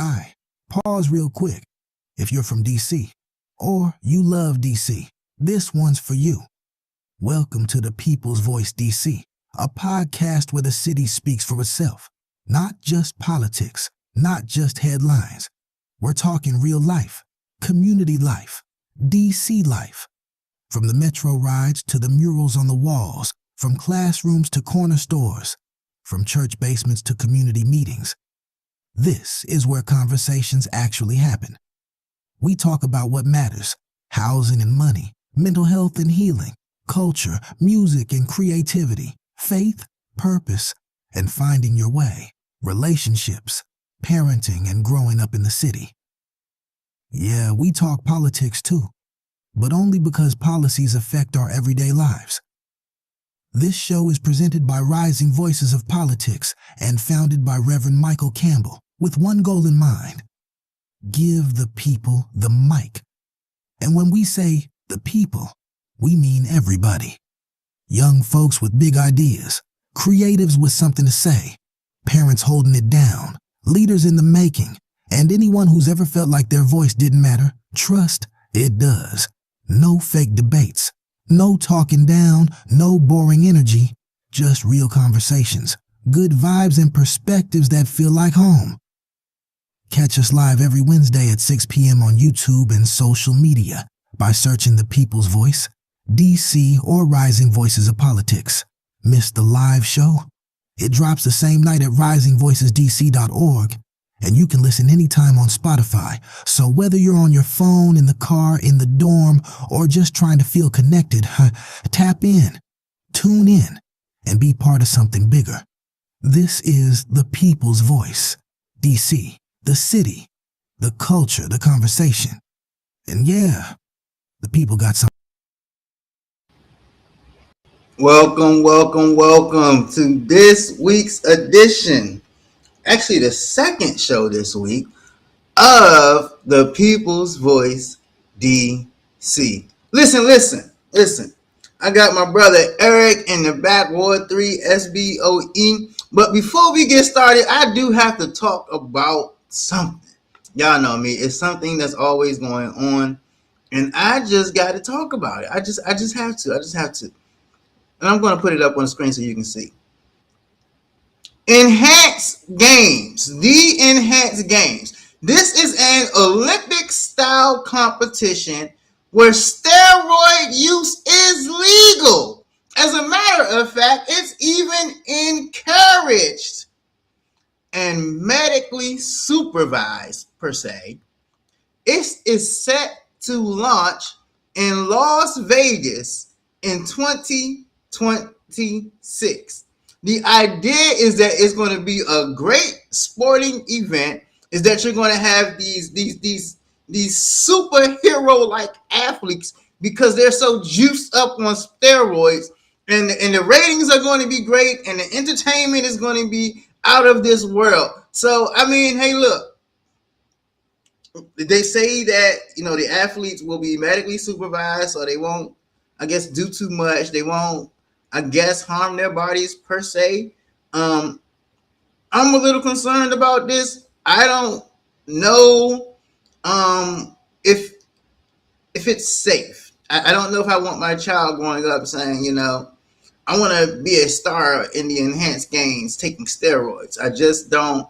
Aye, pause real quick. If you're from DC, or you love DC, this one's for you. Welcome to the People's Voice DC, a podcast where the city speaks for itself. Not just politics, not just headlines. We're talking real life, community life, DC life. From the metro rides to the murals on the walls, from classrooms to corner stores, from church basements to community meetings. This is where conversations actually happen. We talk about what matters: housing and money, mental health and healing, culture, music and creativity, faith, purpose, and finding your way, relationships, parenting, and growing up in the city. Yeah, we talk politics too, but only because policies affect our everyday lives. This show is presented by Rising Voices of Politics and founded by Reverend Michael Campbell with one goal in mind: give the people the mic. And when we say the people, we mean everybody. Young folks with big ideas, creatives with something to say, parents holding it down, leaders in the making, and anyone who's ever felt like their voice didn't matter. Trust, it does. No fake debates, no talking down, no boring energy, just real conversations, good vibes and perspectives that feel like home. Catch us live every Wednesday at 6 p.m. on YouTube and social media by searching The People's Voice, DC, or Rising Voices of Politics. Missed the live show? It drops the same night at risingvoicesdc.org, and you can listen anytime on Spotify. So whether you're on your phone, in the car, in the dorm, or just trying to feel connected, tap in, tune in, and be part of something bigger. This is The People's Voice, DC. The city, the culture, the conversation. And yeah, the people got something. Welcome to this week's edition, actually the second show this week, of The People's Voice DC. Listen. I got my brother Eric in the back, Ward 3 SBOE. But before we get started, I do have to talk about something. Y'all know me. It's something that's always going on, and I just got to talk about it. I just have to. And I'm going to put it up on the screen so you can see. Enhanced Games. The Enhanced Games. This is an Olympic-style competition where steroid use is legal. As a matter of fact, it's even encouraged and medically supervised, per se. It is set to launch in Las Vegas in 2026. The idea is that it's going to be a great sporting event, is that you're going to have these superhero-like athletes because they're so juiced up on steroids, and the ratings are going to be great, and the entertainment is going to be out of this world. So, I mean, hey, look, they say that, the athletes will be medically supervised, so they won't, I guess, do too much. They won't, I guess, harm their bodies per se. I'm a little concerned about this. I don't know if it's safe. I don't know if I want my child growing up saying, I want to be a star in the Enhanced Games taking steroids. I just don't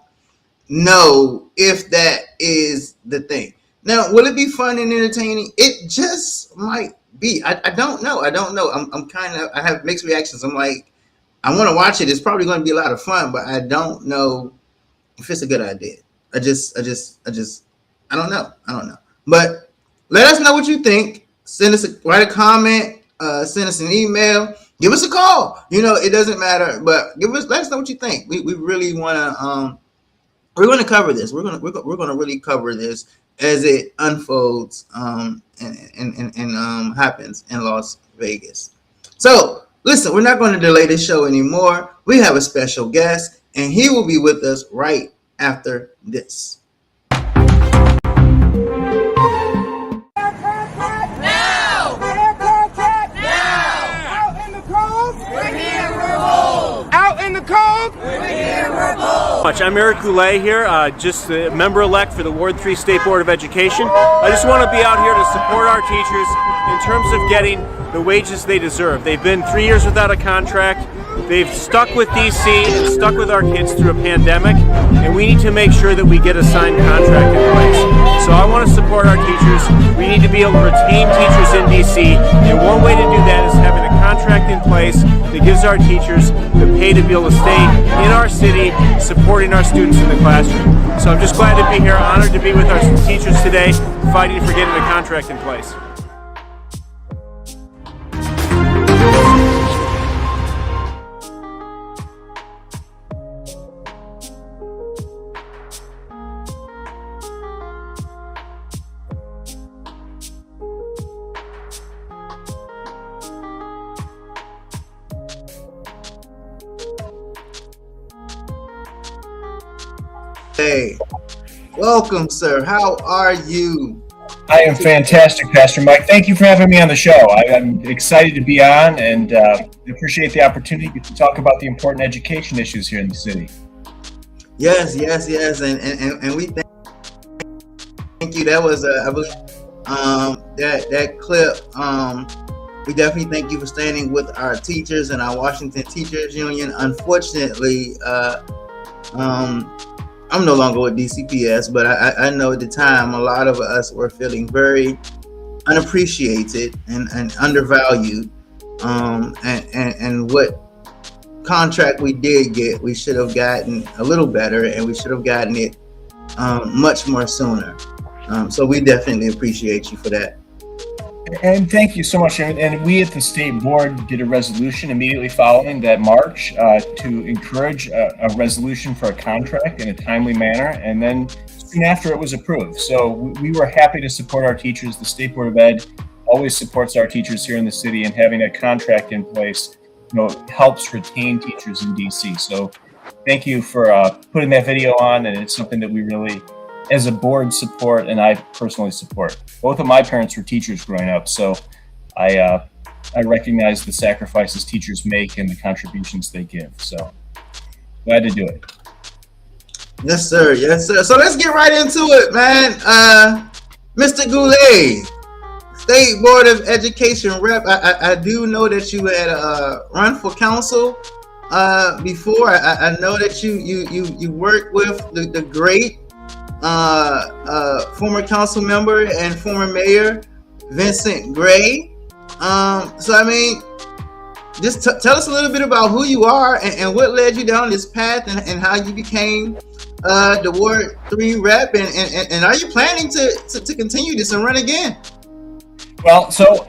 know if that is the thing. Now, will it be fun and entertaining? It just might be. I don't know. I have mixed reactions. I'm like, I want to watch it. It's probably going to be a lot of fun, but I don't know if it's a good idea. I don't know. But let us know what you think. Write a comment, send us an email. Give us a call. It doesn't matter, but let us know what you think. We really want to. We're going to cover this. We're going to really cover this as it unfolds and happens in Las Vegas. So listen, we're not going to delay this show anymore. We have a special guest, and he will be with us right after this. We're here, we're bold. I'm Eric Goulet here, just a member-elect for the Ward 3 State Board of Education. I just want to be out here to support our teachers in terms of getting the wages they deserve. They've been 3 years without a contract. They've stuck with DC and stuck with our kids through a pandemic, and we need to make sure that we get a signed contract in place. So I want to support our teachers. We need to be able to retain teachers in DC, and one way to do that is having a contract in place that gives our teachers the pay to be able to stay in our city, supporting our students in the classroom. So I'm just glad to be here, honored to be with our teachers today, fighting for getting a contract in place. Hey, welcome, sir. How are you? I am fantastic, Pastor Mike. Thank you for having me on the show. I'm excited to be on and appreciate the opportunity to talk about the important education issues here in the city. Yes, and we thank you. That was I believe that clip. We definitely thank you for standing with our teachers and our Washington Teachers Union. Unfortunately, I'm no longer with DCPS, but I know at the time a lot of us were feeling very unappreciated and undervalued. And what contract we did get, we should have gotten a little better, and we should have gotten it much more sooner. So we definitely appreciate you for that. And thank you so much. And we at the state board did a resolution immediately following that March to encourage a resolution for a contract in a timely manner. And then soon after it was approved. So we were happy to support our teachers. The State Board of Ed always supports our teachers here in the city, and having a contract in place, helps retain teachers in DC. So thank you for putting that video on. And it's something that we really, as a board, support, and I personally support. Both of my parents were teachers growing up, so I recognize the sacrifices teachers make and the contributions they give. So glad to do it. Yes, sir. Yes, sir. So let's get right into it, man. Mr. Goulet, State Board of Education rep. I do know that you had run for council before. I know that you worked with the great former council member and former mayor Vincent Gray. So I mean, just tell us a little bit about who you are and what led you down this path, and how you became the Ward 3 rep, and are you planning to continue this and run again? Well, so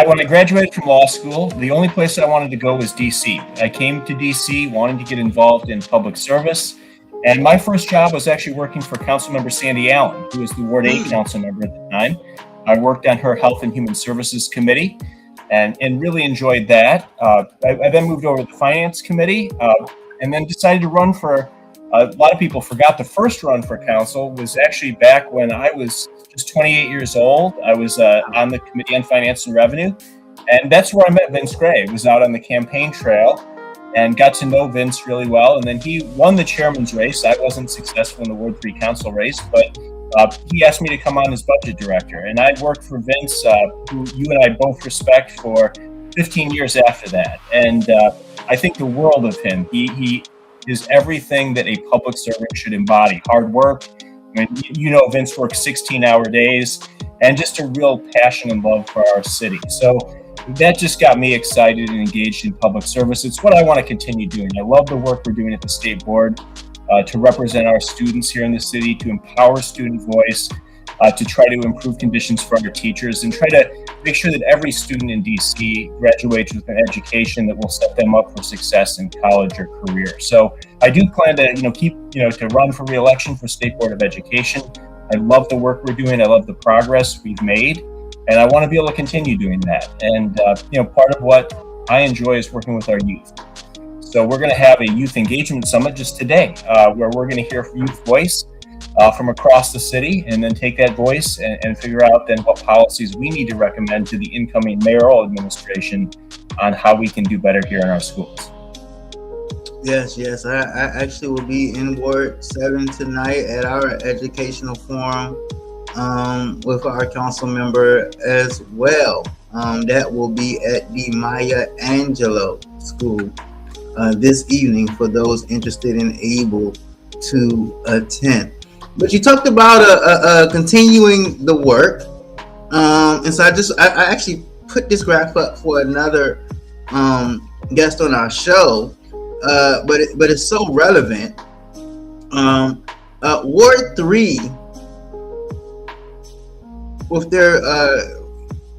when I graduated from law school, the only place I wanted to go was DC. I came to DC wanting to get involved in public service. And my first job was actually working for Councilmember Sandy Allen, who was the Ward 8 council member at the time. I worked on her Health and Human Services Committee and really enjoyed that. I then moved over to the Finance Committee and then decided to run for, a lot of people forgot the first run for council was actually back when I was just 28 years old. I was on the Committee on Finance and Revenue, and that's where I met Vince Gray. I was out on the campaign trail and got to know Vince really well. And then he won the chairman's race. I wasn't successful in the Ward 3 council race, but he asked me to come on as budget director. And I'd worked for Vince, who you and I both respect, for 15 years after that. And I think the world of him. He is everything that a public servant should embody. Hard work. I mean, Vince works 16-hour days, and just a real passion and love for our city. So that just got me excited and engaged in public service. It's what I want to continue doing. I love the work we're doing at the state board to represent our students here in the city, to empower student voice, to try to improve conditions for our teachers, and try to make sure that every student in DC graduates with an education that will set them up for success in college or career. So I do plan to, to run for re-election for State Board of Education. I love the work we're doing. I love the progress we've made. And I want to be able to continue doing that. And, part of what I enjoy is working with our youth. So we're going to have a youth engagement summit just today, where we're going to hear youth voice from across the city, and then take that voice and figure out then what policies we need to recommend to the incoming mayoral administration on how we can do better here in our schools. Yes. I actually will be in Ward 7 tonight at our educational forum with our council member as well. That will be at the Maya Angelou School this evening for those interested and able to attend. But you talked about continuing the work, and so I actually put this graph up for another guest on our show, but it's so relevant. Ward 3, with their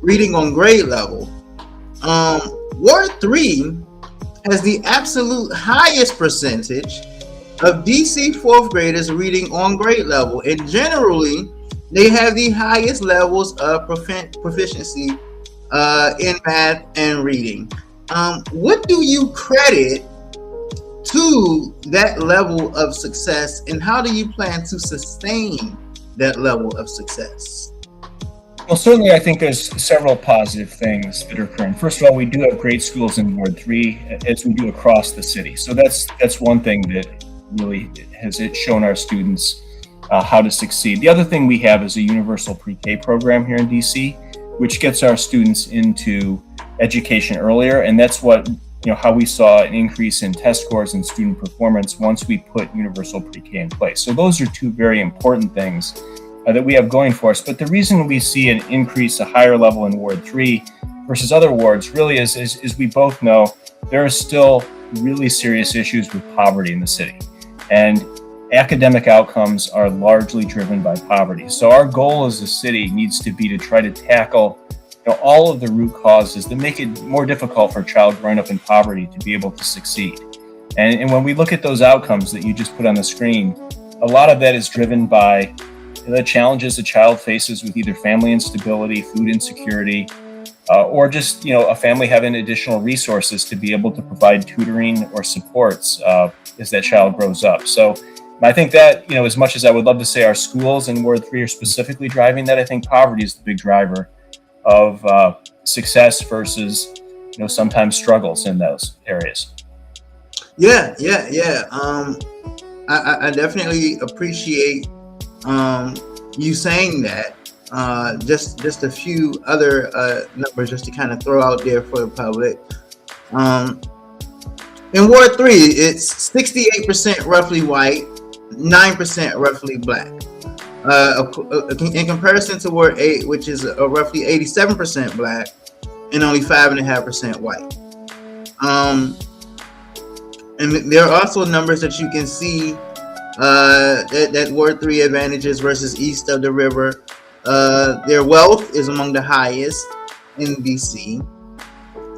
reading on grade level, Ward 3 has the absolute highest percentage of DC fourth graders reading on grade level, and generally they have the highest levels of proficiency in math and reading. What do you credit to that level of success, and how do you plan to sustain that level of success? Well, certainly, I think there's several positive things that are occurring. First of all, we do have great schools in Ward 3, as we do across the city. So that's one thing that really has shown our students how to succeed. The other thing we have is a universal pre-K program here in DC, which gets our students into education earlier, and that's what how we saw an increase in test scores and student performance once we put universal pre-K in place. So those are two very important things that we have going for us. But the reason we see an increase, a higher level in Ward 3 versus other wards really is we both know there are still really serious issues with poverty in the city. And academic outcomes are largely driven by poverty. So our goal as a city needs to be to try to tackle all of the root causes that make it more difficult for a child growing up in poverty to be able to succeed. And when we look at those outcomes that you just put on the screen, a lot of that is driven by the challenges a child faces with either family instability, food insecurity, or just a family having additional resources to be able to provide tutoring or supports as that child grows up. So I think that as much as I would love to say our schools in Ward 3 are specifically driving that, I think poverty is the big driver of success versus sometimes struggles in those areas. Yeah. I definitely appreciate you saying that. Just a few other numbers just to kind of throw out there for the public. In Ward 3, it's 68% roughly white, 9% roughly black. In comparison to Ward 8, which is roughly 87% black and only 5.5% white. And there are also numbers that you can see that Ward 3 advantages versus east of the river. Their wealth is among the highest in DC.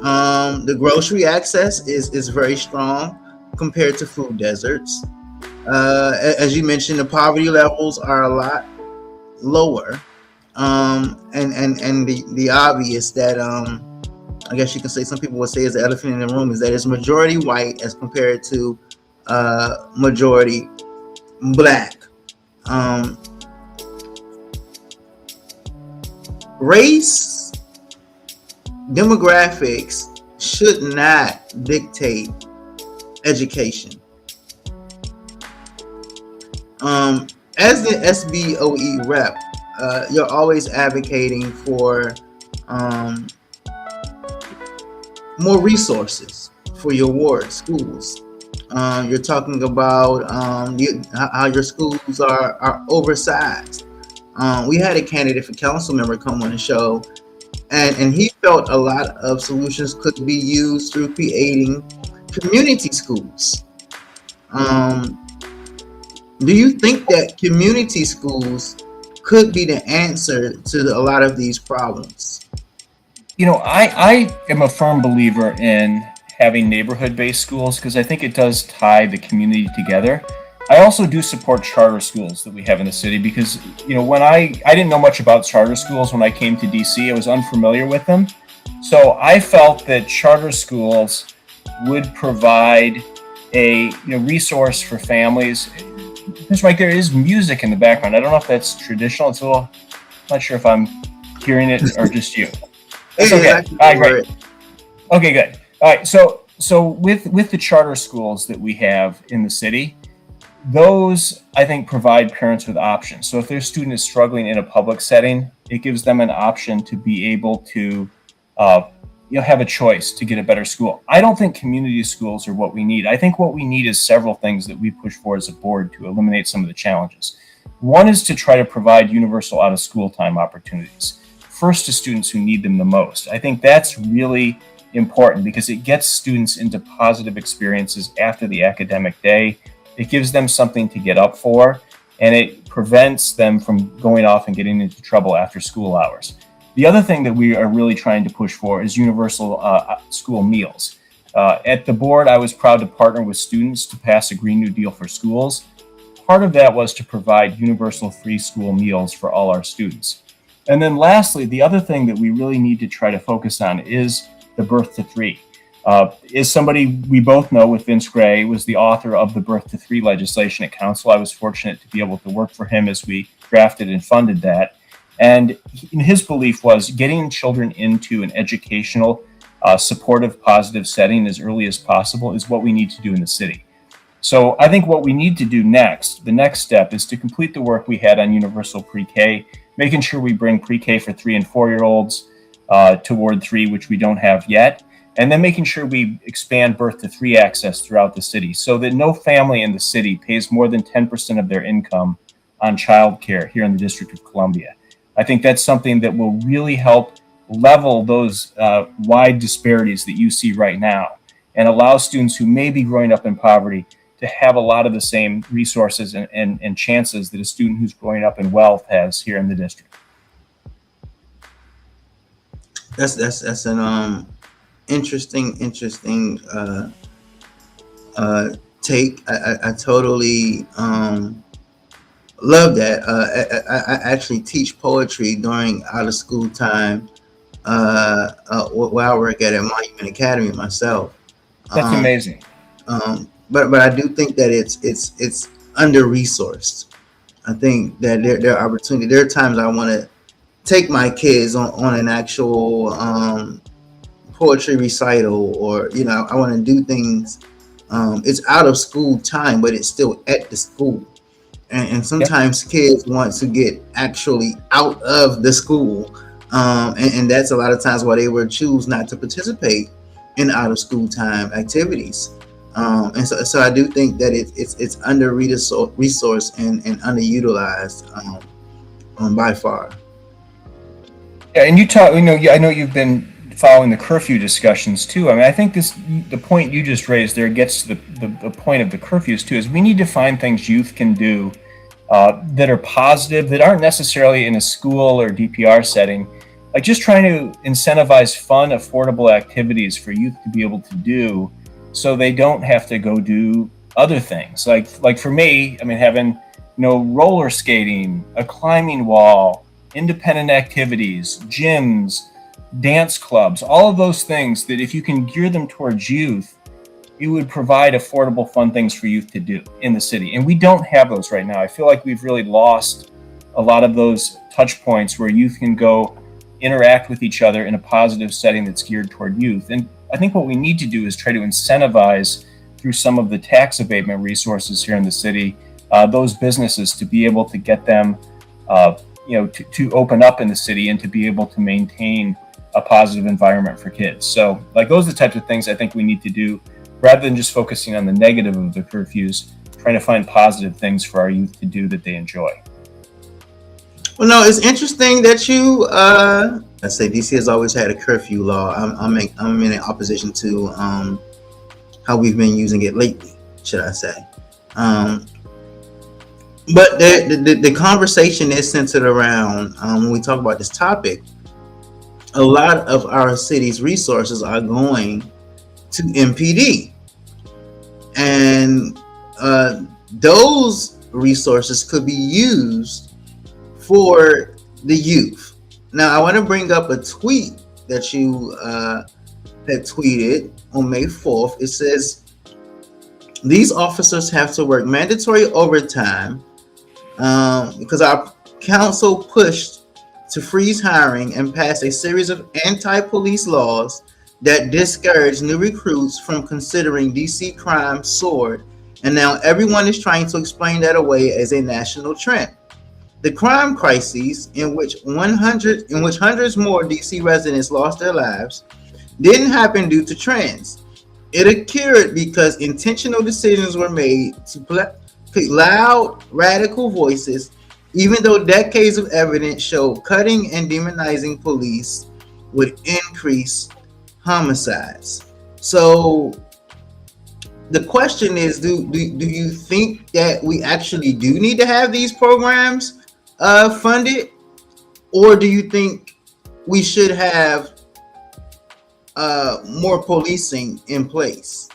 The grocery access is very strong compared to food deserts. As you mentioned, the poverty levels are a lot lower. And the obvious that I guess you can say, some people would say is the elephant in the room, is that it's majority white as compared to majority black. Race, demographics should not dictate education. As the SBOE rep, you're always advocating for more resources for your ward schools. You're talking about how your schools are oversized. We had a candidate for council member come on the show, and he felt a lot of solutions could be used through creating community schools. Do you think that community schools could be the answer to a lot of these problems? I am a firm believer in having neighborhood-based schools because I think it does tie the community together. I also do support charter schools that we have in the city because, when I didn't know much about charter schools when I came to DC, I was unfamiliar with them. So I felt that charter schools would provide a resource for families. Because Mike, there is music in the background. I don't know if that's traditional. It's a little, I'm not sure if I'm hearing it or just you. It's okay. All right, great. Okay, good. All right. So So with the charter schools that we have in the city, those I think provide parents with options. So if their student is struggling in a public setting, it gives them an option to be able to uh, have a choice to get a better school. I don't think community schools are what we need. I think what we need is several things that we push for as a board to eliminate some of the challenges. One is to try to provide universal out of school time opportunities, first to students who need them the most. I think that's really important because it gets students into positive experiences after the academic day. It gives them something to get up for, and it prevents them from going off and getting into trouble after school hours. The other thing that we are really trying to push for is universal school meals. At the board, I was proud to partner with students to pass a Green New Deal for schools. Part of that was to provide universal free school meals for all our students. And then lastly, the other thing that we really need to try to focus on is the Birth to Three. Is somebody we both know with Vince Gray, was the author of the Birth to Three legislation at council. I was fortunate to be able to work for him as we drafted and funded that. And his belief was getting children into an educational, supportive, positive setting as early as possible is what we need to do in the city. So I think what we need to do next, the next step, is to complete the work we had on universal pre-K, making sure we bring pre-K for 3 and 4 year olds to Ward 3, which we don't have yet, and then making sure we expand Birth to Three access throughout the city so that no family in the city pays more than 10% of their income on childcare here in the District of Columbia. I think that's something that will really help level those wide disparities that you see right now and allow students who may be growing up in poverty to have a lot of the same resources and chances that a student who's growing up in wealth has here in the district. That's an interesting take. I totally love that. I actually teach poetry during out of school time where I work at Monument Academy myself. That's amazing. But I do think that it's under resourced. I think that there are opportunities. There are times I want to take my kids on an actual poetry recital, or I want to do things. It's out of school time, but it's still at the school. And sometimes kids want to get actually out of the school, and that's a lot of times why they would choose not to participate in out of school time activities. And so I do think that it's under resourced and underutilized by far. Yeah, and you talk. I know you've been following the curfew discussions too. I mean, I think the point you just raised there gets to the point of the curfews too. Is we need to find things youth can do that are positive, that aren't necessarily in a school or DPR setting. Like just trying to incentivize fun, affordable activities for youth to be able to do, so they don't have to go do other things. Like for me, I mean, having roller skating, a climbing wall, independent activities, gyms, dance clubs, all of those things that if you can gear them towards youth, you would provide affordable, fun things for youth to do in the city. And we don't have those right now. I feel like we've really lost a lot of those touch points where youth can go interact with each other in a positive setting that's geared toward youth. And I think what we need to do is try to incentivize through some of the tax abatement resources here in the city, those businesses to be able to get them, to open up in the city and to be able to maintain a positive environment for kids. So like those are the types of things I think we need to do rather than just focusing on the negative of the curfews, trying to find positive things for our youth to do that they enjoy. Well, no, it's interesting that you, I say DC has always had a curfew law. I'm in opposition to how we've been using it lately, should I say. But the conversation is centered around, when we talk about this topic, a lot of our city's resources are going to MPD. And those resources could be used for the youth. Now, I want to bring up a tweet that you had tweeted on May 4th. It says, these officers have to work mandatory overtime because our council pushed to freeze hiring and pass a series of anti-police laws that discouraged new recruits from considering DC crime soared, and now everyone is trying to explain that away as a national trend. The crime crises in which hundreds more DC residents lost their lives didn't happen due to trends. It occurred because intentional decisions were made to pick loud, radical voices, even though decades of evidence showed cutting and demonizing police would increase homicides. So the question is, do you think that we actually do need to have these programs funded, or do you think we should have more policing in place?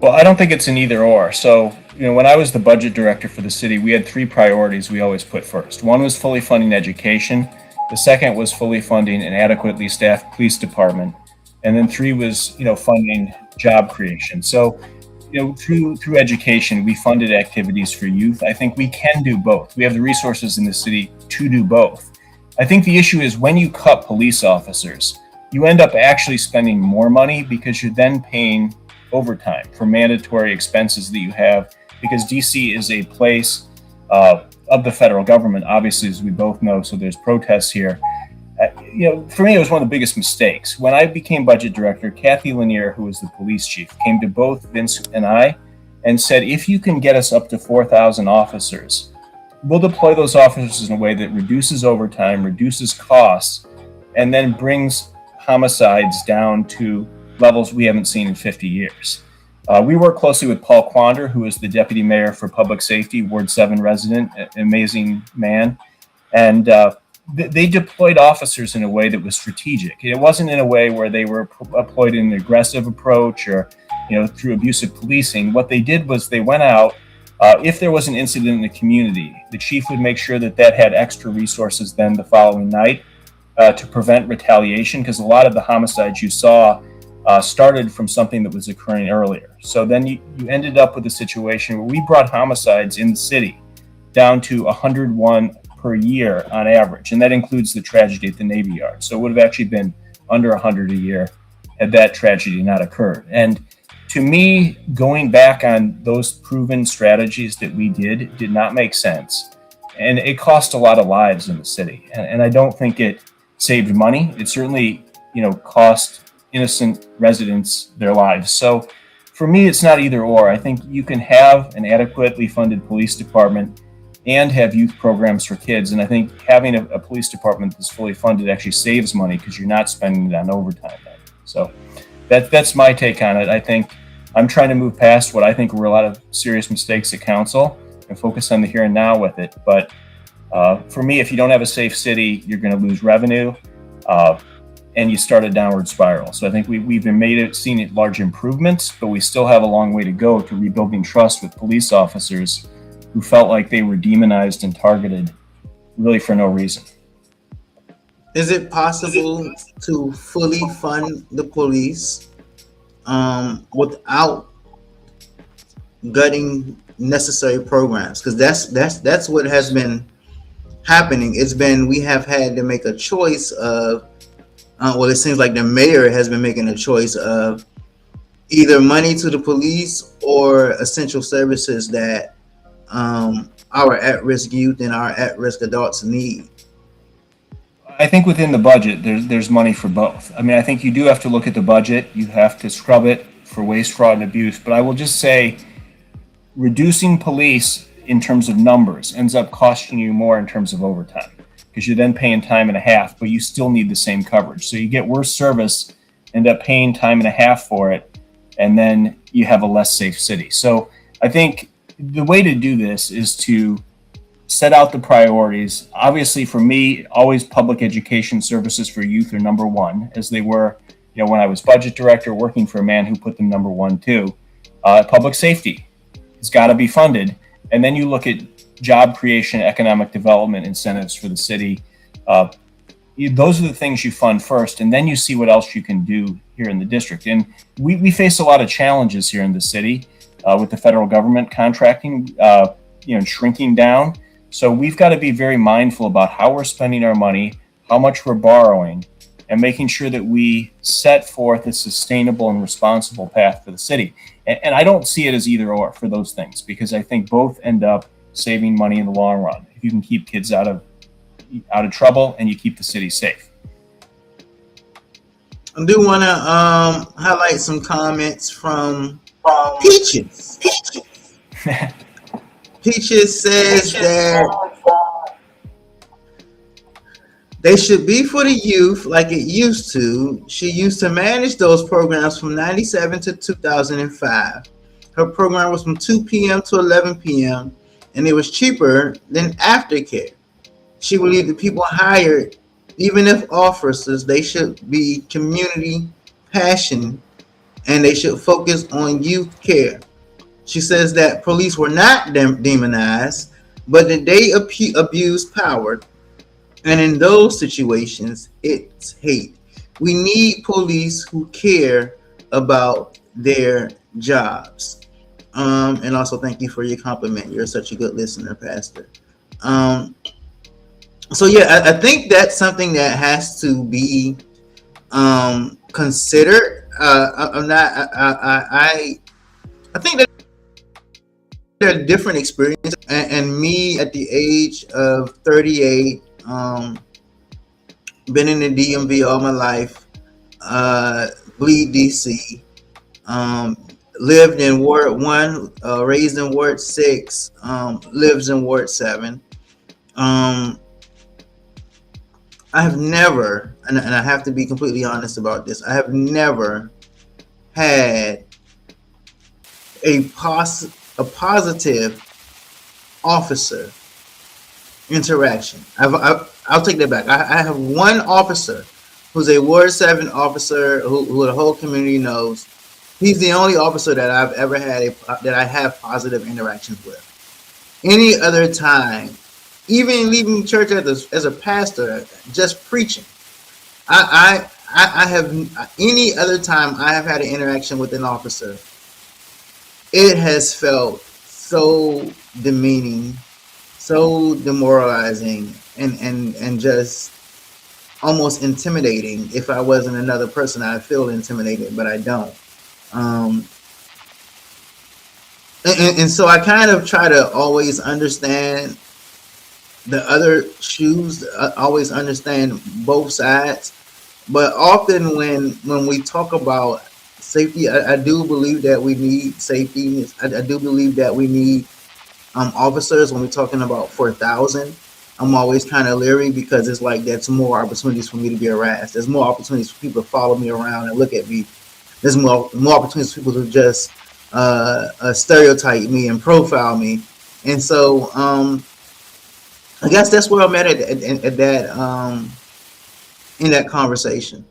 Well, I don't think it's an either or. So, when I was the budget director for the city, we had three priorities we always put first. One was fully funding education. The second was fully funding an adequately staffed police department. And then three was, funding job creation. So, through education, we funded activities for youth. I think we can do both. We have the resources in the city to do both. I think the issue is when you cut police officers, you end up actually spending more money because you're then paying overtime for mandatory expenses that you have, because DC is a place of the federal government, obviously, as we both know, so there's protests here. For me, it was one of the biggest mistakes. When I became budget director, Kathy Lanier, who was the police chief, came to both Vince and I and said, if you can get us up to 4,000 officers, we'll deploy those officers in a way that reduces overtime, reduces costs, and then brings homicides down to levels we haven't seen in 50 years. We work closely with Paul Quander, who is the deputy mayor for public safety, Ward 7 resident, amazing man. And they deployed officers in a way that was strategic. It wasn't in a way where they were deployed in an aggressive approach or, through abusive policing. What they did was they went out. If there was an incident in the community, the chief would make sure that had extra resources then the following night to prevent retaliation, because a lot of the homicides you saw started from something that was occurring earlier. So then you ended up with a situation where we brought homicides in the city down to 101 per year on average, and that includes the tragedy at the Navy Yard. So it would have actually been under 100 a year had that tragedy not occurred. And to me, going back on those proven strategies that we did not make sense. And it cost a lot of lives in the city. And I don't think it saved money. It certainly, cost innocent residents their lives. So for me, it's not either or. I think you can have an adequately funded police department and have youth programs for kids. And I think having a police department that's fully funded actually saves money because you're not spending it on overtime then. So that's my take on it. I think I'm trying to move past what I think were a lot of serious mistakes at council and focus on the here and now with it. But for me, if you don't have a safe city, you're going to lose revenue and you start a downward spiral. So I think we've seen large improvements, but we still have a long way to go to rebuilding trust with police officers who felt like they were demonized and targeted really for no reason. Is it possible to fully fund the police without gutting necessary programs? Because that's what has been happening. We have had to make a choice of, it seems like the mayor has been making a choice of either money to the police or essential services that our at-risk youth and our at-risk adults need. I think within the budget, there's money for both. I mean, I think you do have to look at the budget. You have to scrub it for waste, fraud, and abuse. But I will just say, reducing police in terms of numbers ends up costing you more in terms of overtime, because you're then paying time and a half, but you still need the same coverage. So you get worse service, end up paying time and a half for it, and then you have a less safe city. So I think the way to do this is to set out the priorities. Obviously, for me, always public education services for youth are number one, as they were, when I was budget director, working for a man who put them number one too. Public safety has got to be funded. And then you look at job creation, economic development incentives for the city. Those are the things you fund first, and then you see what else you can do here in the district. And we face a lot of challenges here in the city with the federal government contracting, shrinking down. So we've got to be very mindful about how we're spending our money, how much we're borrowing, and making sure that we set forth a sustainable and responsible path for the city. And I don't see it as either or for those things, because I think both end up saving money in the long run. If you can keep kids out of trouble and you keep the city safe. I do want to highlight some comments from Peaches. Peaches says that they should be for the youth like it used to. She used to manage those programs from 97 to 2005. Her program was from 2 p.m. to 11 p.m. and it was cheaper than aftercare. She believed the people hired, even if officers, they should be community passion and they should focus on youth care. She says that police were not demonized, but that they abused power. And in those situations, it's hate. We need police who care about their jobs. And also thank you for your compliment. You're such a good listener, Pastor. So yeah, I think that's something that has to be considered. I think that there are different experiences, and me at the age of 38, been in the DMV all my life, bleed DC, lived in Ward 1, raised in Ward 6, lives in Ward 7. I have never, and I have to be completely honest about this, I have never had a positive officer interaction. I'll take that back. I have one officer who's a Ward 7 officer who the whole community knows. He's the only officer that I've ever had that I have positive interactions with. Any other time, even leaving church as a pastor, just preaching, I have any other time I have had an interaction with an officer, it has felt so demeaning, so demoralizing, and just almost intimidating. If I wasn't another person, I'd feel intimidated, but I don't. And so I kind of try to always understand the other shoes, always understand both sides. But often when we talk about safety, I do believe that we need safety. I do believe that we need officers. When we're talking about 4,000, I'm always kind of leery, because it's like that's more opportunities for me to be harassed. There's more opportunities for people to follow me around and look at me. There's more opportunities for people to just stereotype me and profile me. And so I guess that's where I'm at that in that conversation.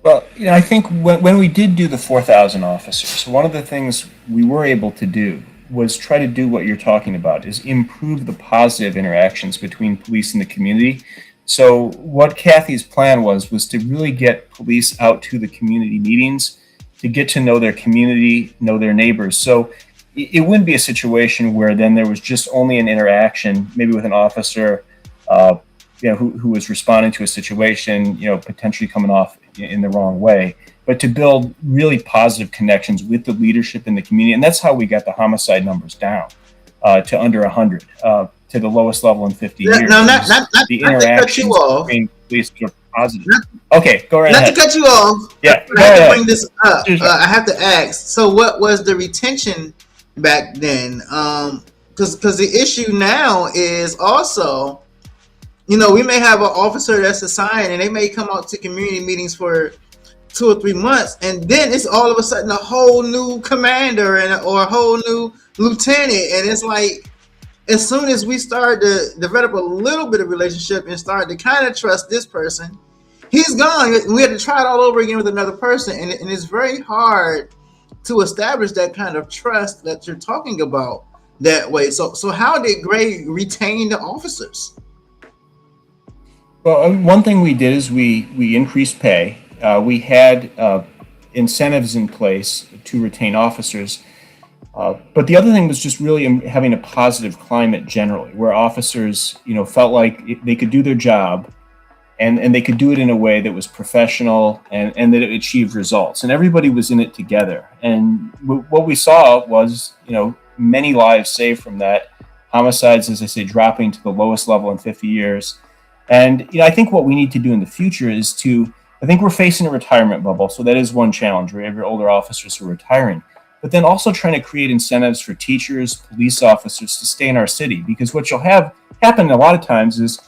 Well, I think when we did do the 4,000 officers, one of the things we were able to do was try to do what you're talking about, is improve the positive interactions between police and the community. So what Kathy's plan was to really get police out to the community meetings, to get to know their community, know their neighbors. So it wouldn't be a situation where then there was just only an interaction, maybe with an officer, who was responding to a situation, potentially coming off in the wrong way, but to build really positive connections with the leadership in the community. And that's how we got the homicide numbers down to under 100, to the lowest level in 50 years. No, not the to cut you off. Between police are positive. Okay, go right ahead. Not to cut you off. Yeah, I have to bring this up. I have to ask. So, what was the retention back then? Because the issue now is also, we may have an officer that's assigned and they may come out to community meetings for 2 or 3 months, and then it's all of a sudden a whole new commander or a whole new lieutenant, and it's like, as soon as we start to develop a little bit of relationship and start to kind of trust this person, he's gone. We had to try it all over again with another person, and it's very hard to establish that kind of trust that you're talking about that way. So how did Gray retain the officers? Well, one thing we did is we increased pay. We had incentives in place to retain officers. But the other thing was just really having a positive climate generally, where officers, felt like they could do their job and they could do it in a way that was professional and that it achieved results. And everybody was in it together. And what we saw was, many lives saved from that. Homicides, as I say, dropping to the lowest level in 50 years. And I think what we need to do in the future is I think we're facing a retirement bubble. So that is one challenge. We have your older officers who are retiring, but then also trying to create incentives for teachers, police officers to stay in our city. Because what you'll have happen a lot of times is,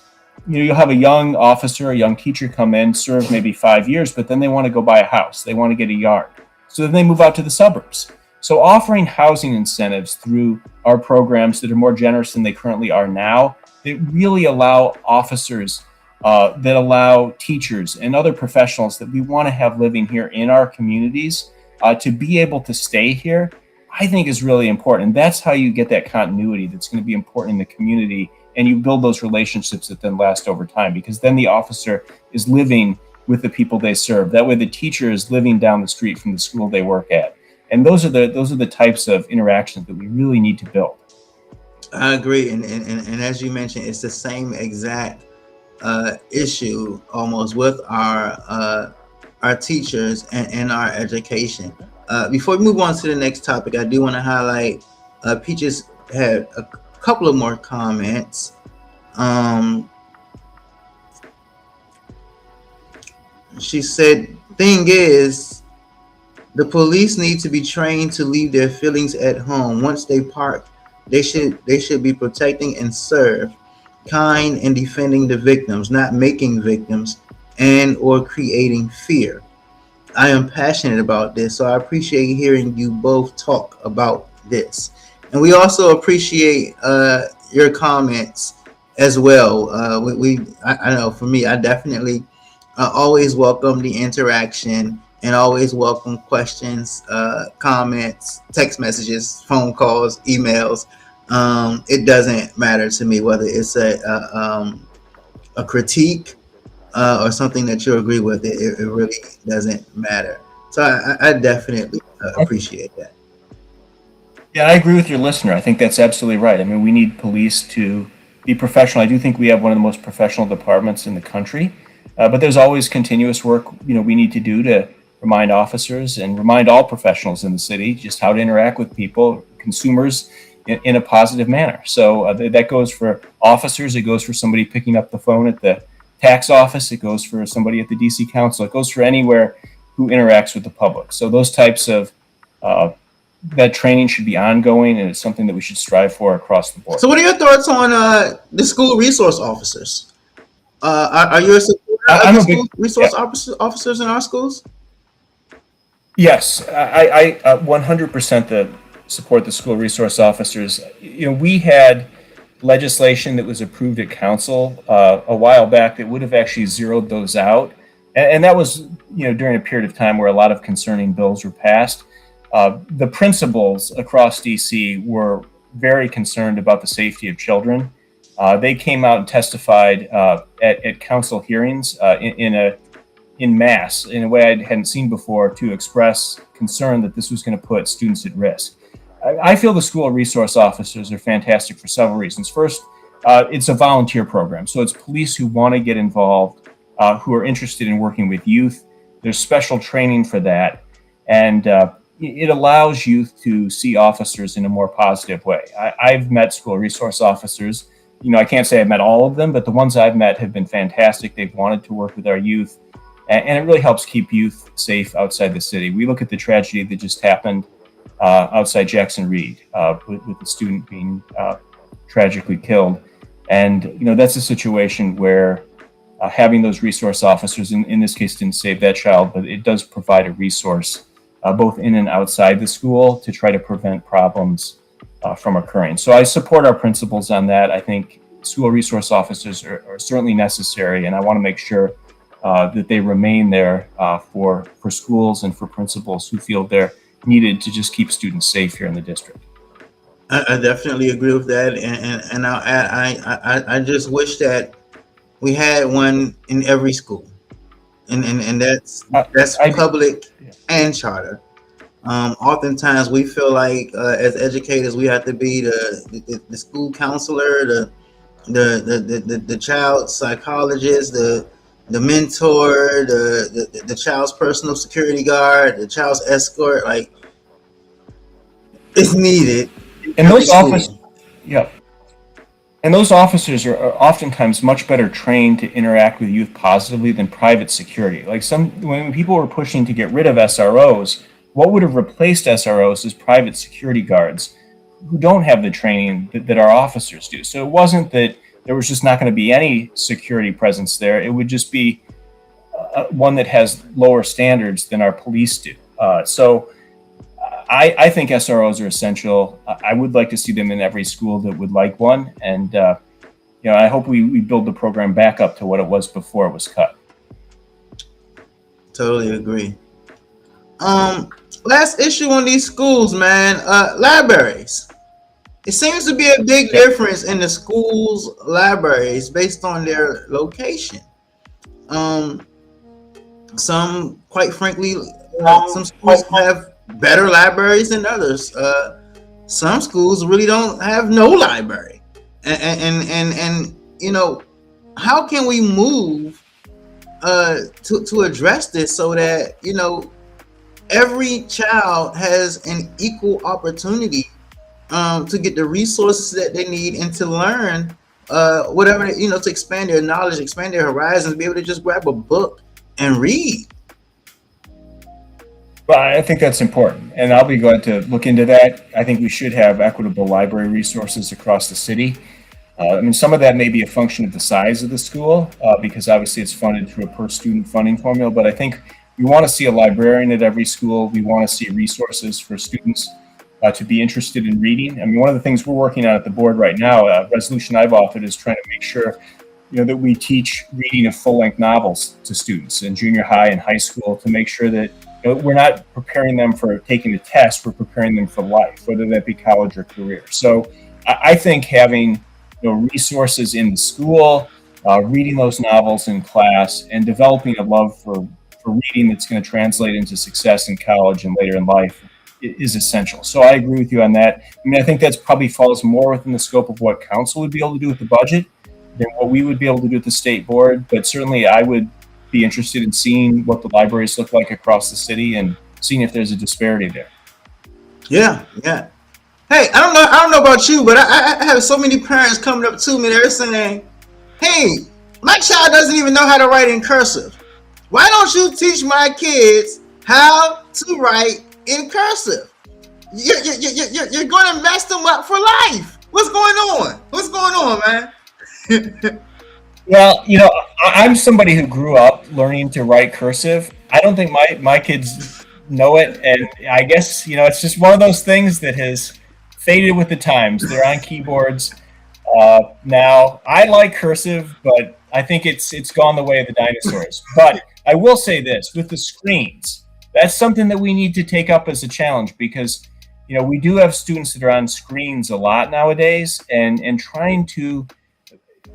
you'll have a young officer, a young teacher come in, serve maybe 5 years, but then they want to go buy a house. They want to get a yard. So then they move out to the suburbs. So offering housing incentives through our programs that are more generous than they currently are now, that really allow officers, that allow teachers and other professionals that we want to have living here in our communities to be able to stay here, I think is really important. And that's how you get that continuity that's going to be important in the community. And you build those relationships that then last over time, because then the officer is living with the people they serve. That way the teacher is living down the street from the school they work at. And those are the types of interactions that we really need to build. I agree. And as you mentioned, it's the same exact issue almost with our teachers and our education. Before we move on to the next topic, I do want to highlight Peaches had a couple of more comments. She said, thing is, the police need to be trained to leave their feelings at home. Once they park, they should be protecting and serve, kind and defending the victims, not making victims and or creating fear. I am passionate about this, so I appreciate hearing you both talk about this. And we also appreciate your comments as well. I know for me, I definitely always welcome the interaction and always welcome questions, comments, text messages, phone calls, emails. It doesn't matter to me whether it's a critique or something that you agree with. It really doesn't matter. So I definitely appreciate that. Yeah, I agree with your listener. I think that's absolutely right. I mean, we need police to be professional. I do think we have one of the most professional departments in the country, but there's always continuous work, we need to do to remind officers and remind all professionals in the city just how to interact with people, consumers, in a positive manner. So that goes for officers. It goes for somebody picking up the phone at the tax office. It goes for somebody at the DC Council. It goes for anywhere who interacts with the public. So those types of that training should be ongoing, and it's something that we should strive for across the board. So what are your thoughts on the school resource officers? Are you a supporter of the school resource officers in our schools? Yes, I 100% support the school resource officers. We had legislation that was approved at council a while back that would have actually zeroed those out. And that was, during a period of time where a lot of concerning bills were passed. The principals across DC were very concerned about the safety of children. They came out and testified at council hearings in mass, in a way I hadn't seen before, to express concern that this was going to put students at risk. I feel the school resource officers are fantastic for several reasons. First, it's a volunteer program. So it's police who want to get involved, who are interested in working with youth. There's special training for that. And it allows youth to see officers in a more positive way. I've met school resource officers. I can't say I've met all of them, but the ones I've met have been fantastic. They've wanted to work with our youth. And it really helps keep youth safe outside the city. We look at the tragedy that just happened outside Jackson Reed with the student being tragically killed. And, that's a situation where having those resource officers, in this case, didn't save that child, but it does provide a resource both in and outside the school to try to prevent problems from occurring. So I support our principals on that. I think school resource officers are certainly necessary, and I want to make sure that they remain there for schools and for principals who feel they're needed to just keep students safe here in the district. I definitely agree with that, and I just wish that we had one in every school, and that's public and charter. Oftentimes we feel like as educators we have to be the school counselor, the child psychologist, the mentor, the child's personal security guard, the child's escort. Like, it's needed in And every those office, school. yeah, and those officers are oftentimes much better trained to interact with youth positively than private security. Like when people were pushing to get rid of SROs, what would have replaced SROs is private security guards who don't have the training that our officers do. So it wasn't that there was just not going to be any security presence there. It would just be one that has lower standards than our police do. I think SROs are essential. I would like to see them in every school that would like one. And, I hope we build the program back up to what it was before it was cut. Totally agree. Last issue on these schools, man. Libraries. It seems to be a big difference in the schools' libraries based on their location. Some, quite frankly, some schools have better libraries than others. Some schools really don't have no library, and how can we move to address this so that every child has an equal opportunity to get the resources that they need and to learn whatever to expand their knowledge, expand their horizons, be able to just grab a book and read. Well, I think that's important, and I'll be glad to look into that. I think we should have equitable library resources across the city. Some of that may be a function of the size of the school, because obviously it's funded through a per-student funding formula, but I think we want to see a librarian at every school. We want to see resources for students to be interested in reading. One of the things we're working on at the board right now, a resolution I've authored, is trying to make sure that we teach reading of full-length novels to students in junior high and high school to make sure that we're not preparing them for taking a test, we're preparing them for life, whether that be college or career. So I think having resources in the school, reading those novels in class, and developing a love for reading that's going to translate into success in college and later in life is essential. So I agree with you on that. I think that's probably falls more within the scope of what council would be able to do with the budget than what we would be able to do at the state board. But certainly I would be interested in seeing what the libraries look like across the city and seeing if there's a disparity there. Yeah. Hey, I don't know about you, but I have so many parents coming up to me. They're saying, "Hey, my child doesn't even know how to write in cursive. Why don't you teach my kids how to write in cursive? You're going to mess them up for life. What's going on? What's going on, man?" Well, I'm somebody who grew up learning to write cursive. I don't think my kids know it. And I guess, it's just one of those things that has faded with the times. They're on keyboards now. I like cursive, but I think it's gone the way of the dinosaurs. But I will say this, with the screens, that's something that we need to take up as a challenge because, we do have students that are on screens a lot nowadays, and trying to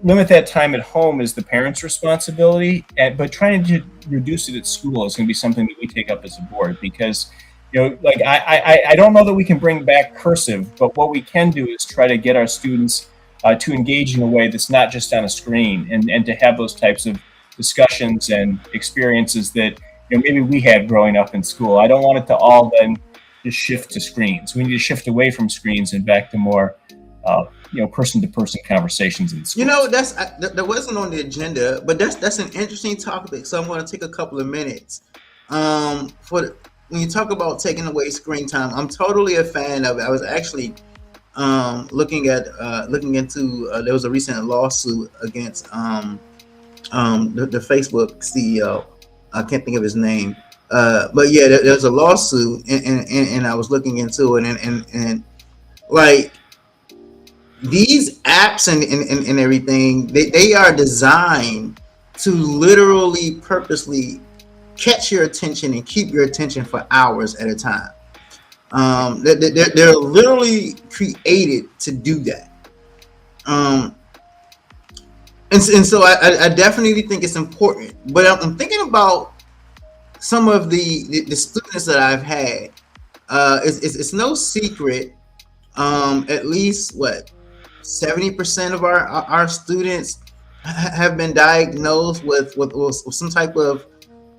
limit that time at home is the parents' responsibility, but trying to reduce it at school is going to be something that we take up as a board because, I don't know that we can bring back cursive, but what we can do is try to get our students to engage in a way that's not just on a screen and to have those types of discussions and experiences that maybe we had growing up in school. I don't want it to all then just shift to screens. We need to shift away from screens and back to more person-to-person conversations in school. That wasn't on the agenda, but that's an interesting topic. So I'm going to take a couple of minutes. When you talk about taking away screen time, I'm totally a fan of it. I was actually looking into. There was a recent lawsuit against the Facebook CEO. I can't think of his name, but yeah, there's a lawsuit, and I was looking into it, and like. These apps and everything, they are designed to literally purposely catch your attention and keep your attention for hours at a time. They're literally created to do that. And so I definitely think it's important. But I'm thinking about some of the students that I've had. It's no secret. At least 70% of our students have been diagnosed with some type of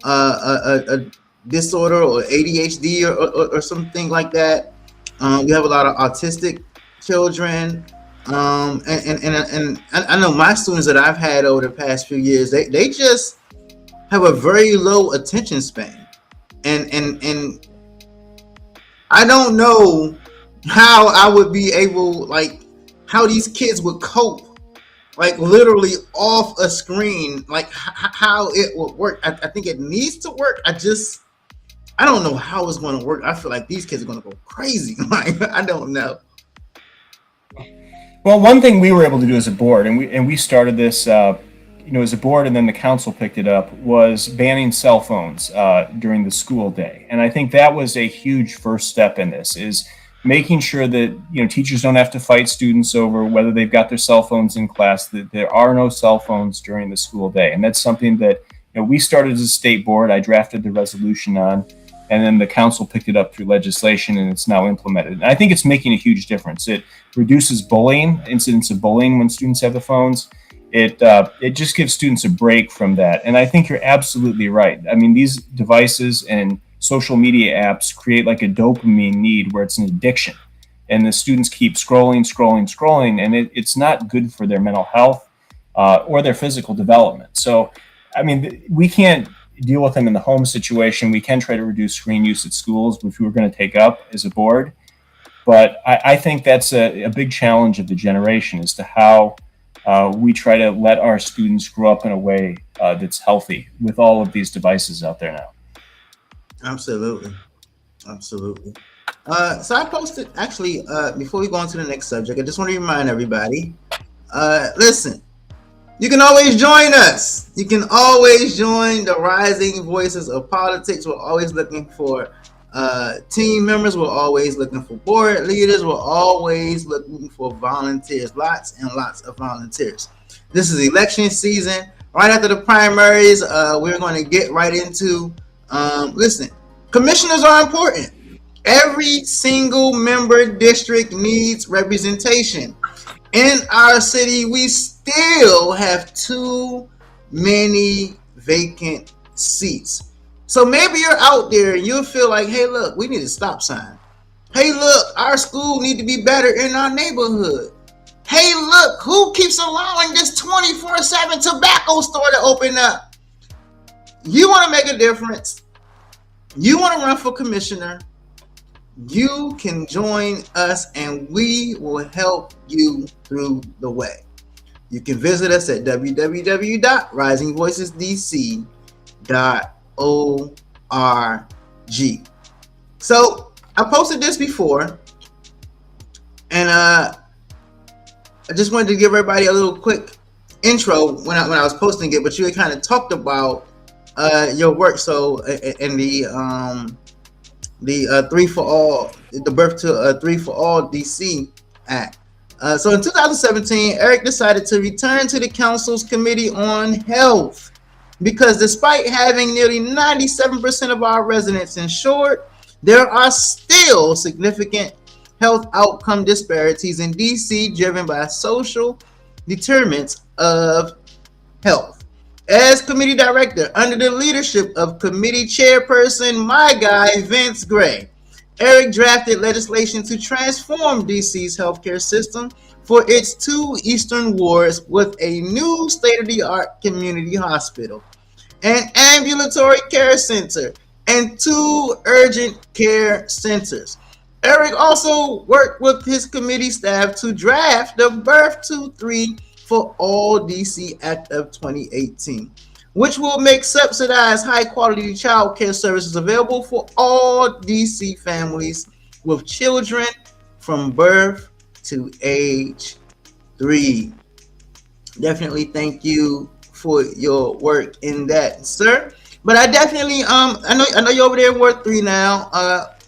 a disorder or ADHD or something like that. We have a lot of autistic children. And I know my students that I've had over the past few years, they just have a very low attention span. And I don't know how I would be able, like, how these kids would cope, like literally off a screen, like how it would work. I think it needs to work. I don't know how it's going to work. I feel like these kids are going to go crazy. Like, I don't know. Well, one thing we were able to do as a board, and we started this, as a board, and then the council picked it up, was banning cell phones during the school day. And I think that was a huge first step in this, is making sure that teachers don't have to fight students over whether they've got their cell phones in class. That there are no cell phones during the school day, and that's something that we started as a state board. I drafted the resolution on, and then the council picked it up through legislation, and it's now implemented. And I think it's making a huge difference. It reduces bullying, incidents of bullying when students have the phones. It just gives students a break from that. And I think you're absolutely right. I mean, these devices and social media apps create like a dopamine need where it's an addiction. And the students keep scrolling, and it's not good for their mental health or their physical development. So, I mean, we can't deal with them in the home situation. We can try to reduce screen use at schools, which we were going to take up as a board. But I think that's a big challenge of the generation as to how we try to let our students grow up in a way that's healthy with all of these devices out there now. Absolutely. So I posted, actually, before we go on to the next subject, I just want to remind everybody, listen, you can always join us. You can always join the Rising Voices of Politics. We're always looking for team members. We're always looking for board leaders. We're always looking for volunteers. Lots and lots of volunteers. This is election season. Right after the primaries, we're going to get right into, listen, commissioners are important. Every single member district needs representation. In our city, we still have too many vacant seats. So maybe you're out there and you'll feel like, hey, look, we need a stop sign. Hey, look, our school need to be better in our neighborhood. Hey, look, who keeps allowing this 24/7 tobacco store to open up? You want to make a difference? You want to run for commissioner? You can join us and we will help you through the way. You can visit us at www.risingvoicesdc.org. So I posted this before, and I just wanted to give everybody a little quick intro when I was posting it, but you had kind of talked about your work. So in the 3 for All, the Birth to 3 for All DC Act. So in 2017, Eric decided to return to the council's Committee on Health because despite having nearly 97% of our residents insured, there are still significant health outcome disparities in DC driven by social determinants of health. As committee director, under the leadership of committee chairperson, my guy, Vince Gray, Eric drafted legislation to transform DC's healthcare system for its 2 eastern wards with a new state-of-the-art community hospital, an ambulatory care center, and 2 urgent care centers. Eric also worked with his committee staff to draft the Birth to 3 for All DC Act of 2018, which will make subsidized high-quality child care services available for all DC families with children from birth to age 3. Definitely thank you for your work in that, sir. But I definitely, I know you're over there in Ward 3 now,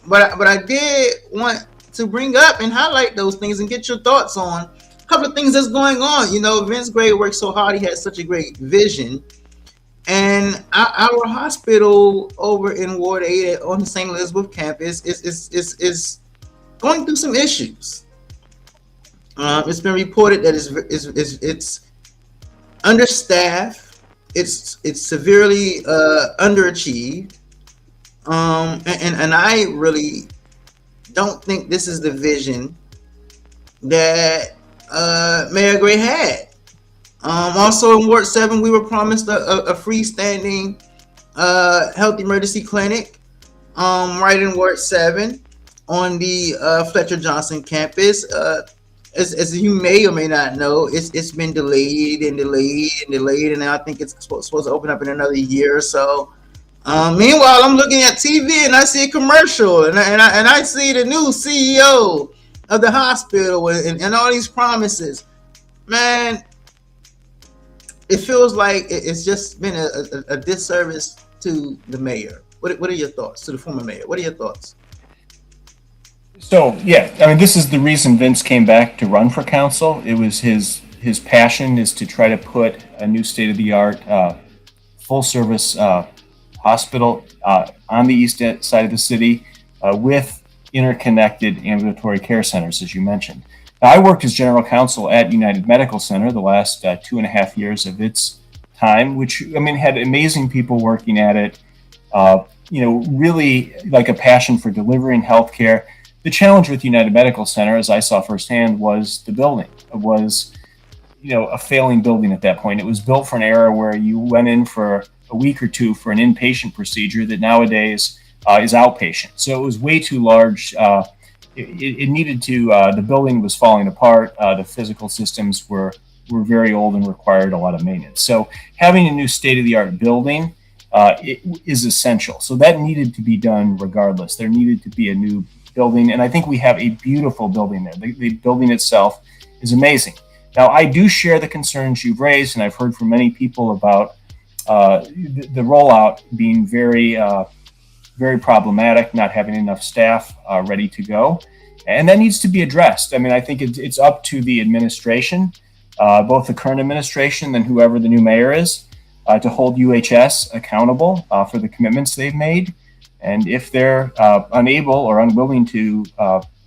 but I did want to bring up and highlight those things and get your thoughts on a couple of things that's going on. You know, Vince Gray worked so hard. He had such a great vision. And our hospital over in Ward 8 on the St. Elizabeth campus is going through some issues. It's been reported that it's understaffed. It's severely underachieved. And I really don't think this is the vision that Mayor Gray had. Also in Ward 7, we were promised a freestanding health emergency clinic right in Ward 7 on the Fletcher Johnson campus. As you may or may not know, it's been delayed, and I think it's supposed to open up in another year or so. Meanwhile, I'm looking at TV and I see a commercial, and I see the new CEO of the hospital and all these promises. Man, it feels like it's just been a disservice to the mayor. What are your thoughts? To the former mayor, what are your thoughts? So, yeah, I mean, this is the reason Vince came back to run for council. It was his passion is to try to put a new state-of-the-art, full-service hospital on the east side of the city with interconnected ambulatory care centers, as you mentioned. Now, I worked as general counsel at United Medical Center the last 2.5 years of its time, which, I mean, had amazing people working at it, really like a passion for delivering healthcare. The challenge with United Medical Center, as I saw firsthand, was the building. It was, a failing building at that point. It was built for an era where you went in for a week or two for an inpatient procedure that nowadays is outpatient. So it was way too large. It needed to, the building was falling apart. The physical systems were very old and required a lot of maintenance. So having a new state-of-the-art building is essential. So that needed to be done regardless. There needed to be a new building, and I think we have a beautiful building there. The building itself is amazing. Now, I do share the concerns you've raised, and I've heard from many people about the rollout being very problematic, not having enough staff ready to go, and that needs to be addressed. I mean, I think it's up to the administration, both the current administration and whoever the new mayor is, to hold UHS accountable for the commitments they've made. And if they're unable or unwilling to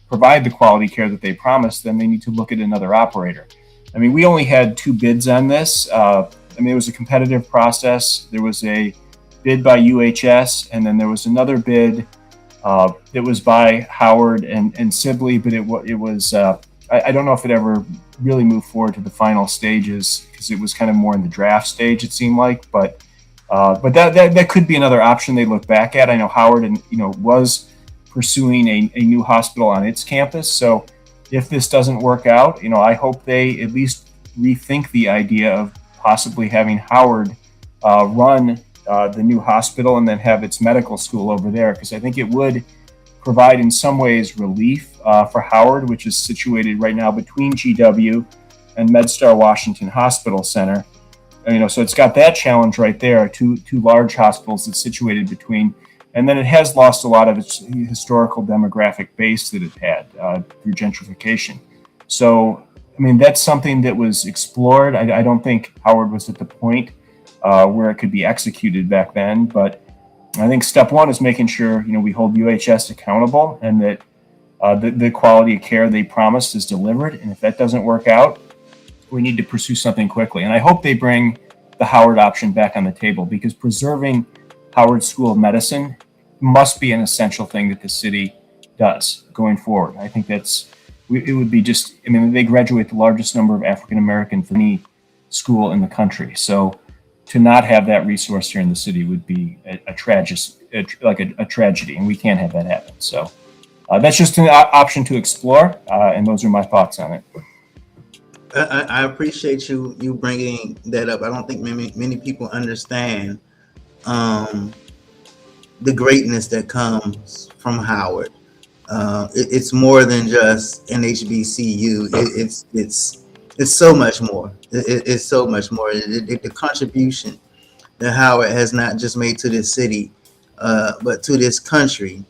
provide the quality care that they promised, then they need to look at another operator. I mean, we only had 2 bids on this. It was a competitive process. There was a bid by UHS, and then there was another bid that was by Howard and Sibley, but it was, I don't know if it ever really moved forward to the final stages because it was kind of more in the draft stage, it seemed like, but that could be another option they look back at. I know Howard was pursuing a new hospital on its campus. So if this doesn't work out, I hope they at least rethink the idea of possibly having Howard run the new hospital and then have its medical school over there, because I think it would provide in some ways relief for Howard, which is situated right now between GW and MedStar Washington Hospital Center. So it's got that challenge right there, two large hospitals it's situated between. And then it has lost a lot of its historical demographic base that it had through gentrification. So, that's something that was explored. I don't think Howard was at the point where it could be executed back then. But I think step one is making sure, we hold UHS accountable and that the quality of care they promised is delivered. And if that doesn't work out, we need to pursue something quickly. And I hope they bring the Howard option back on the table, because preserving Howard School of Medicine must be an essential thing that the city does going forward. I think it would be just, they graduate the largest number of African-American from any school in the country. So to not have that resource here in the city would be a tragedy, and we can't have that happen. So that's just an option to explore, and those are my thoughts on it. I appreciate you bringing that up. I don't think many people understand the greatness that comes from Howard. It's more than just an HBCU. It's so much more. It's so much more. The contribution that Howard has not just made to this city, but to this country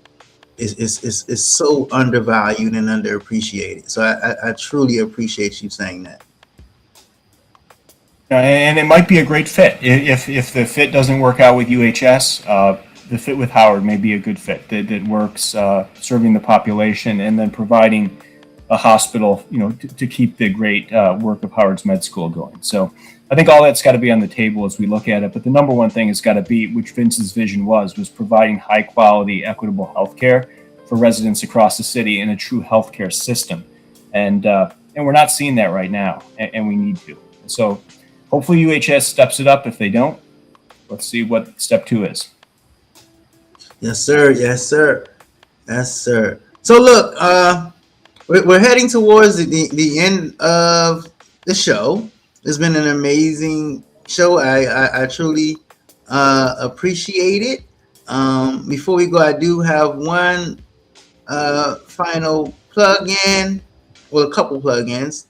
is so undervalued and underappreciated. So I truly appreciate you saying that. And it might be a great fit. If the fit doesn't work out with UHS, the fit with Howard may be a good fit that works serving the population and then providing a hospital, to keep the great work of Howard's Med School going. So I think all that's got to be on the table as we look at it. But the number one thing has got to be, which Vince's vision was providing high quality, equitable healthcare for residents across the city in a true healthcare system. And we're not seeing that right now, and we need to. So hopefully UHS steps it up. If they don't, let's see what step 2 is. Yes, sir. Yes, sir. Yes, sir. So look, we're heading towards the end of the show. It's been an amazing show. I truly appreciate it. Before we go, I do have one final plug-in, well, a couple plug-ins.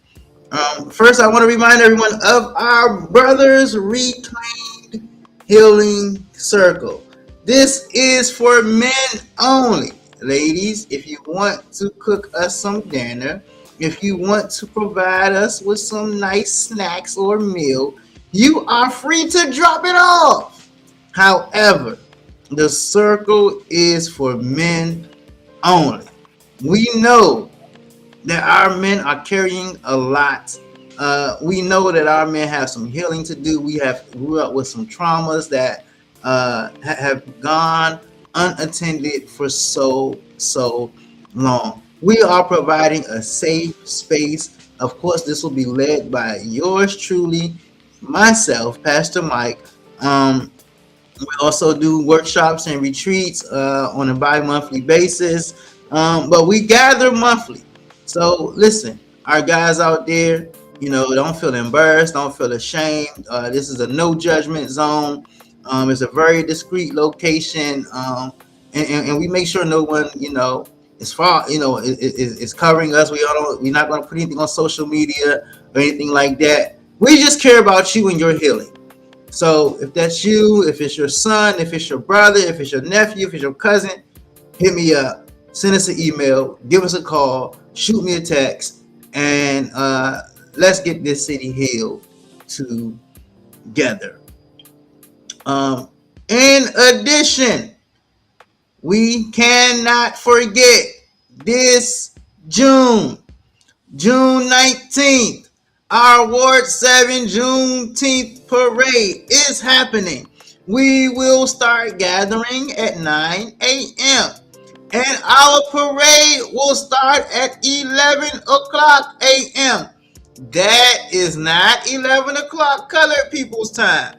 First, I want to remind everyone of our Brothers Reclaimed Healing Circle. This is for men only. Ladies, if you want to cook us some dinner, if you want to provide us with some nice snacks or meal, you are free to drop it off. However, the circle is for men only. We know that our men are carrying a lot. We know that our men have some healing to do. We have grew up with some traumas that have gone unattended for so long. We are providing a safe space. Of course, this will be led by yours truly, myself, Pastor Mike. We also do workshops and retreats on a bi-monthly basis, but we gather monthly. So listen, our guys out there, don't feel embarrassed, don't feel ashamed. This is a no judgment zone. It's a very discreet location, and we make sure no one, is covering us. We're not going to put anything on social media or anything like that. We just care about you and your healing. So if that's you, if it's your son, if it's your brother, if it's your nephew, if it's your cousin, hit me up, send us an email, give us a call, shoot me a text, and let's get this city healed together. In addition, we cannot forget this June 19th, our Ward 7 Juneteenth parade is happening. We will start gathering at 9 a.m. and our parade will start at 11 o'clock a.m. That is not 11 o'clock colored people's time.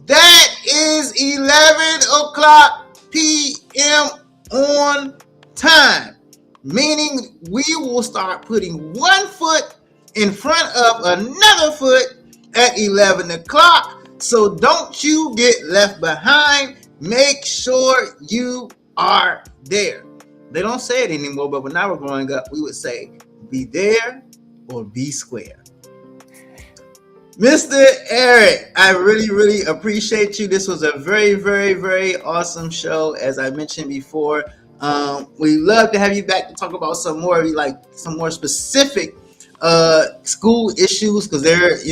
That is 11 o'clock p.m. on time, meaning we will start putting one foot in front of another foot at 11 o'clock. So don't you get left behind. Make sure you are there. They don't say it anymore, but when I was growing up, we would say, be there or be square. Mr. Eric, I really, really appreciate you. This was a very, very, very awesome show. As I mentioned before, we love to have you back to talk about some more specific school issues, because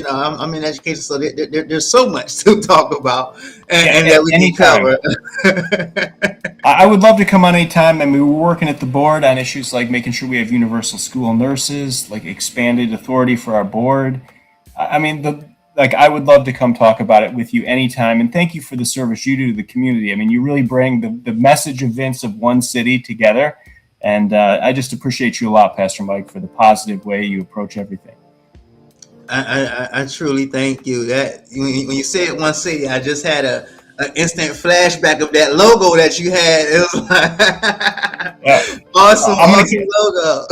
I'm in education, so there's so much to talk about and that we can cover. I would love to come on anytime. I mean, we're working at the board on issues like making sure we have universal school nurses, like expanded authority for our board. I mean, I would love to come talk about it with you anytime. And thank you for the service you do to the community. I mean, you really bring the message of Vince of one city together. And I just appreciate you a lot, Pastor Mike, for the positive way you approach everything. I truly thank you. That when you said one city, I just had an instant flashback of that logo that you had. It was like awesome logo.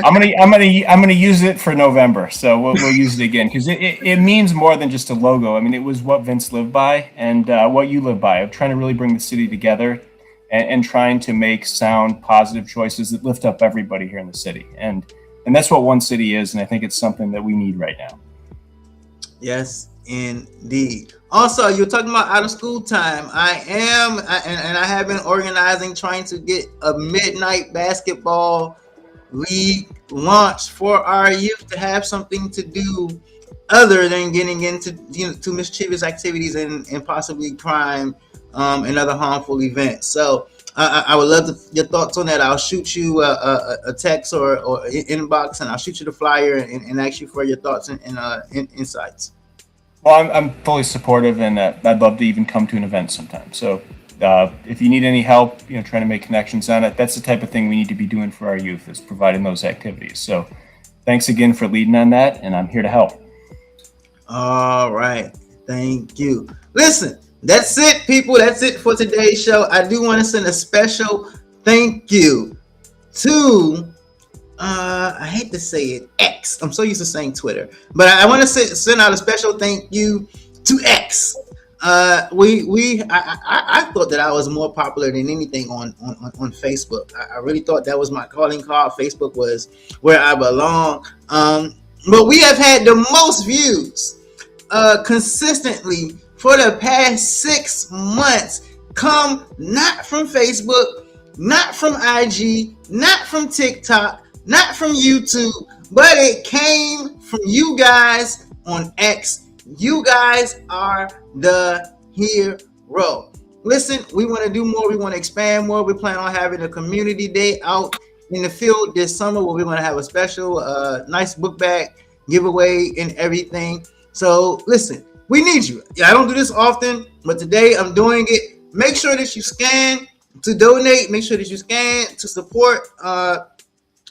I'm gonna use it for November, so we'll use it again, because it means more than just a logo. I mean, it was what Vince lived by and what you live by, of trying to really bring the city together and trying to make sound, positive choices that lift up everybody here in the city. And that's what one city is, and I think it's something that we need right now. Yes, indeed. Also, you're talking about out of school time. I have been organizing, trying to get a midnight basketball league launched for our youth to have something to do other than getting into to mischievous activities and possibly crime and other harmful events. So I would love your thoughts on that. I'll shoot you a text or inbox, and I'll shoot you the flyer and ask you for your thoughts and insights. Well, I'm fully supportive, and I'd love to even come to an event sometime. So if you need any help, trying to make connections on it, that's the type of thing we need to be doing for our youth, is providing those activities. So thanks again for leading on that, and I'm here to help. All right. Thank you. Listen, that's it, people. That's it for today's show. I do want to send a special thank you to, I hate to say it, X. I'm so used to saying Twitter, but I want to send out a special thank you to X. I thought that I was more popular than anything on Facebook. I really thought that was my calling card. Facebook was where I belong. But we have had the most views consistently for the past 6 months come not from Facebook, not from IG, not from TikTok, not from YouTube, but it came from you guys on X. You guys are the hero. Listen, we want to do more. We want to expand more. We plan on having a community day out in the field this summer where we're going to have a special nice book bag giveaway and everything. So listen, we need you. I don't do this often, but today I'm doing it. Make sure that you scan to donate. Make sure that you scan to support. I'm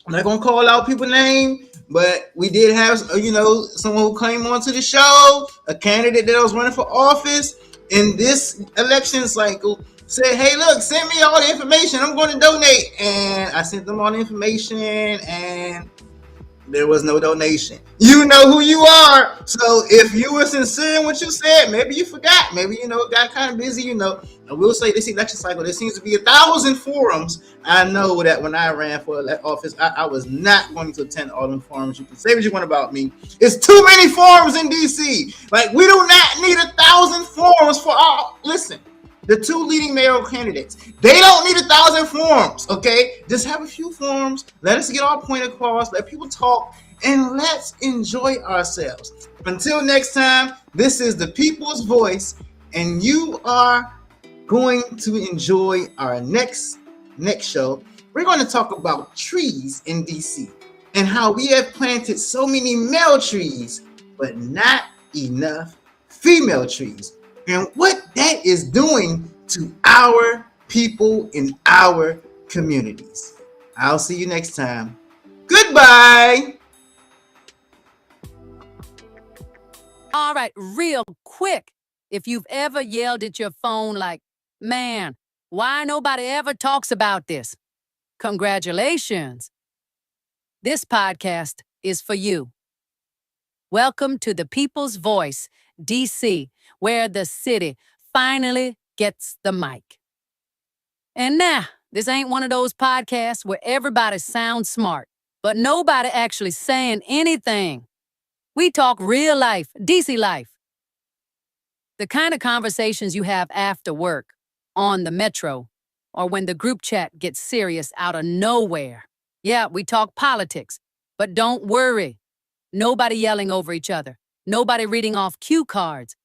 not going to call out people's name, but we did have, someone who came onto the show, a candidate that was running for office in this election cycle, said, hey, look, send me all the information. I'm going to donate. And I sent them all the information, and there was no donation. You know who you are. So if you were sincere in what you said, maybe you forgot. Maybe, got kind of busy, I will say this election cycle, there seems to be 1,000 forums. I know that when I ran for office, I was not going to attend all them forums. You can say what you want about me. It's too many forums in DC. Like, we do not need 1,000 forums for all. Listen, the two leading mayoral candidates, they don't need 1,000 forums, okay? Just have a few forums. Let us get our point across. Let people talk, and let's enjoy ourselves. Until next time, this is the People's Voice, and you are going to enjoy our next show. We're going to talk about trees in DC and how we have planted so many male trees, but not enough female trees, and what that is doing to our people in our communities. I'll see you next time. Goodbye. All right, real quick. If you've ever yelled at your phone like, man, why nobody ever talks about this? Congratulations. This podcast is for you. Welcome to the People's Voice, DC, where the city finally gets the mic. And now, this ain't one of those podcasts where everybody sounds smart, but nobody actually saying anything. We talk real life, DC life. The kind of conversations you have after work, on the metro, or when the group chat gets serious out of nowhere. Yeah, we talk politics, but don't worry. Nobody yelling over each other. Nobody reading off cue cards.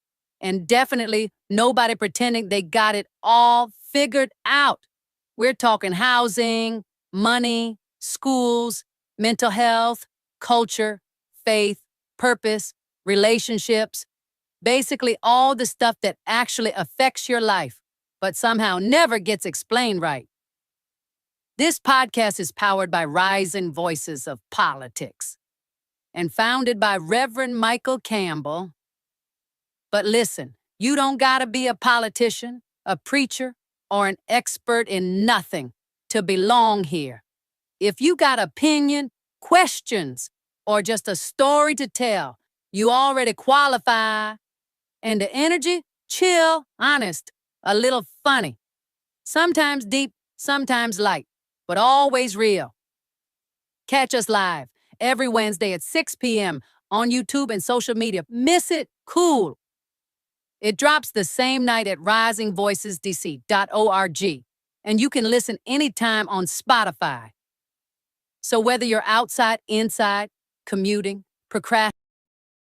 And definitely nobody pretending they got it all figured out. We're talking housing, money, schools, mental health, culture, faith, purpose, relationships. Basically all the stuff that actually affects your life, but somehow never gets explained right. This podcast is powered by Rising Voices of Politics and founded by Reverend Michael Campbell. But listen, you don't gotta be a politician, a preacher, or an expert in nothing to belong here. If you got opinion, questions, or just a story to tell, you already qualify. And the energy, chill, honest, a little funny. Sometimes deep, sometimes light, but always real. Catch us live every Wednesday at 6 p.m. on YouTube and social media. Miss it? Cool. It drops the same night at risingvoicesdc.org, and you can listen anytime on Spotify. So whether you're outside, inside, commuting, procrastinating,